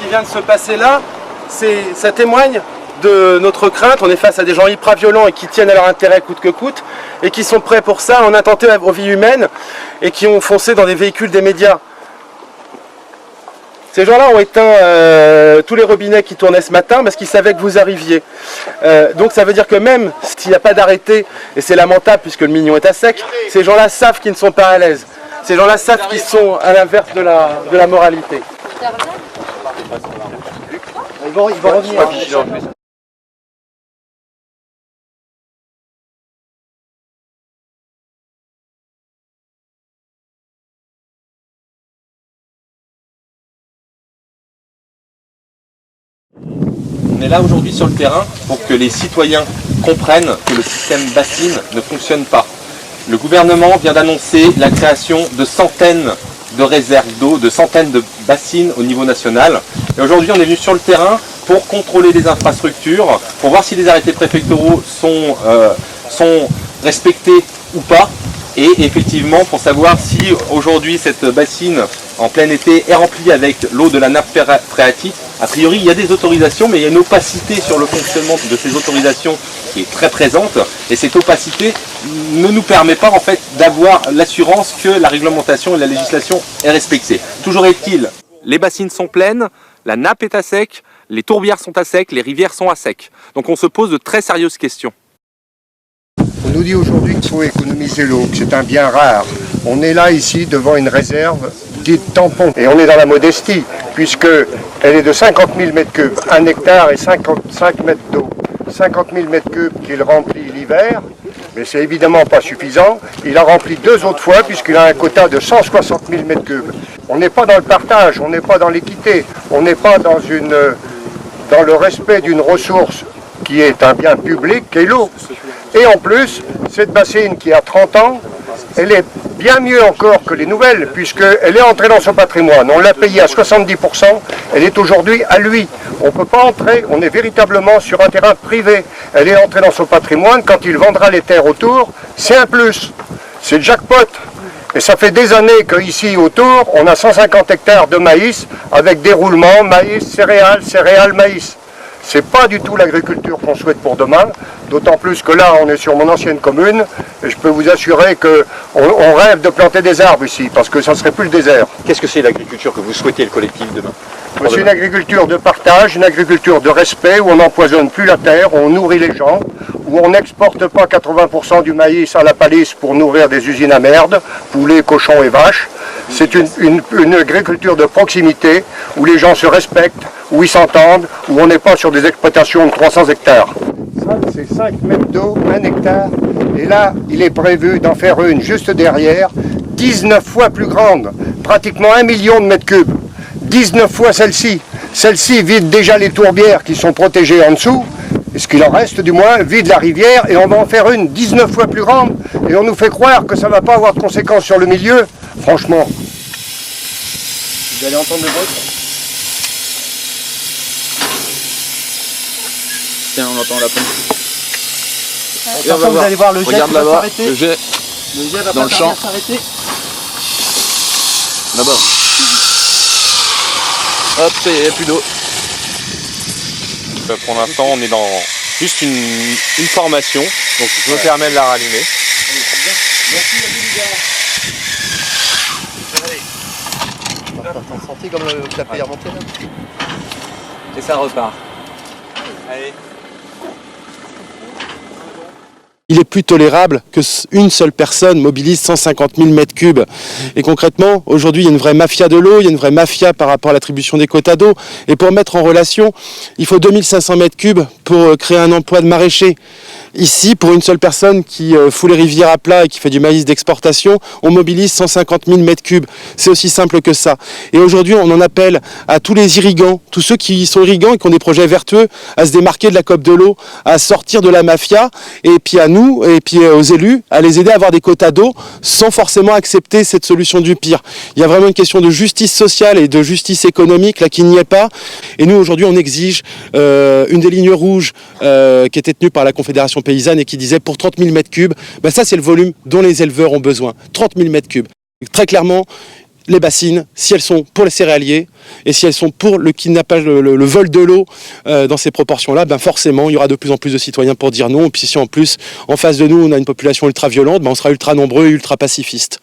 vient de se passer là, ça témoigne de notre crainte. On est face à des gens hyper violents et qui tiennent à leur intérêt coûte que coûte et qui sont prêts pour ça, en attenter aux vies humaines et qui ont foncé dans des véhicules des médias. Ces gens-là ont éteint tous les robinets qui tournaient ce matin parce qu'ils savaient que vous arriviez. Donc ça veut dire que même s'il n'y a pas d'arrêté, et c'est lamentable puisque le Mignon est à sec, ces gens-là savent qu'ils ne sont pas à l'aise. Ces gens-là savent qu'ils sont à l'inverse de la moralité. Ils vont revenir. On est là aujourd'hui sur le terrain pour que les citoyens comprennent que le système bassine ne fonctionne pas. Le gouvernement vient d'annoncer la création de centaines de réserves d'eau, de centaines de bassines au niveau national. Et aujourd'hui, on est venu sur le terrain pour contrôler les infrastructures, pour voir si les arrêtés préfectoraux sont respectés ou pas. Et effectivement, pour savoir si aujourd'hui cette bassine en plein été est remplie avec l'eau de la nappe phréatique. A priori, il y a des autorisations, mais il y a une opacité sur le fonctionnement de ces autorisations qui est très présente. Et cette opacité ne nous permet pas en fait d'avoir l'assurance que la réglementation et la législation est respectée. Toujours est-il, les bassines sont pleines, la nappe est à sec, les tourbières sont à sec, les rivières sont à sec. Donc on se pose de très sérieuses questions. On nous dit aujourd'hui qu'il faut économiser l'eau, que c'est un bien rare. On est là ici devant une réserve dite tampon. Et on est dans la modestie, puisqu'elle est de 50 000 m3, 1 hectare et 55 mètres d'eau. 50 000 m3 qu'il remplit l'hiver, mais c'est évidemment pas suffisant. Il a rempli 2 autres fois, puisqu'il a un quota de 160 000 m3. On n'est pas dans le partage, on n'est pas dans l'équité, on n'est pas dans le respect d'une ressource qui est un bien public, qui est l'eau. Et en plus, cette bassine qui a 30 ans, elle est bien mieux encore que les nouvelles, puisqu'elle est entrée dans son patrimoine. On l'a payée à 70%, elle est aujourd'hui à lui. On ne peut pas entrer, on est véritablement sur un terrain privé. Elle est entrée dans son patrimoine, quand il vendra les terres autour, c'est un plus. C'est le jackpot. Et ça fait des années qu'ici autour, on a 150 hectares de maïs, avec déroulement, maïs, céréales, maïs. C'est pas du tout l'agriculture qu'on souhaite pour demain, d'autant plus que là, on est sur mon ancienne commune, et je peux vous assurer qu'on rêve de planter des arbres ici, parce que ça ne serait plus le désert. Qu'est-ce que c'est l'agriculture que vous souhaitez, le collectif, demain? C'est une agriculture de partage, une agriculture de respect, où on n'empoisonne plus la terre, où on nourrit les gens, où on n'exporte pas 80% du maïs à la palisse pour nourrir des usines à merde, poulets, cochons et vaches. C'est une agriculture de proximité, où les gens se respectent, où ils s'entendent, où on n'est pas sur des exploitations de 300 hectares. Ça, c'est 5 mètres d'eau, 1 hectare, et là, il est prévu d'en faire une juste derrière, 19 fois plus grande, pratiquement 1 million de mètres cubes. 19 fois celle-ci. Celle-ci vide déjà les tourbières qui sont protégées en dessous, et ce qu'il en reste du moins, vide la rivière, et on va en faire une 19 fois plus grande, et on nous fait croire que ça ne va pas avoir de conséquences sur le milieu. Franchement. Vous allez entendre le bruit. Tiens, on entend la pompe. Attention, vous allez voir le jet qui va s'arrêter. Le jet va dans le champ. s'arrêter. Là-bas. Hop, ça y est, il n'y a plus d'eau. Pour l'instant, on est dans juste une formation, donc je me permets de la rallumer. Merci les gars. T'as senti comme le clapet est remonté là? Et ça repart. Allez. Il est plus tolérable qu'une seule personne mobilise 150 000 mètres cubes. Et concrètement, aujourd'hui, il y a une vraie mafia de l'eau, il y a une vraie mafia par rapport à l'attribution des quotas d'eau. Et pour mettre en relation, il faut 2500 mètres cubes pour créer un emploi de maraîcher. Ici, pour une seule personne qui fout les rivières à plat et qui fait du maïs d'exportation, on mobilise 150 000 mètres cubes. C'est aussi simple que ça. Et aujourd'hui, on en appelle à tous les irrigants, tous ceux qui sont irrigants et qui ont des projets vertueux, à se démarquer de la COP de l'eau, à sortir de la mafia, et puis à nous, et puis aux élus, à les aider à avoir des quotas d'eau sans forcément accepter cette solution du pire. Il y a vraiment une question de justice sociale et de justice économique là qui n'y est pas. Et nous, aujourd'hui, on exige une des lignes rouges qui était tenue par la Confédération paysanne et qui disait pour 30 000 mètres cubes, ben ça c'est le volume dont les éleveurs ont besoin. 30 000 mètres cubes. Très clairement, les bassines, si elles sont pour les céréaliers et si elles sont pour le kidnappage, le vol de l'eau dans ces proportions-là, ben forcément, il y aura de plus en plus de citoyens pour dire non. Et puis si en plus, en face de nous, on a une population ultra violente, ben on sera ultra nombreux et ultra pacifistes.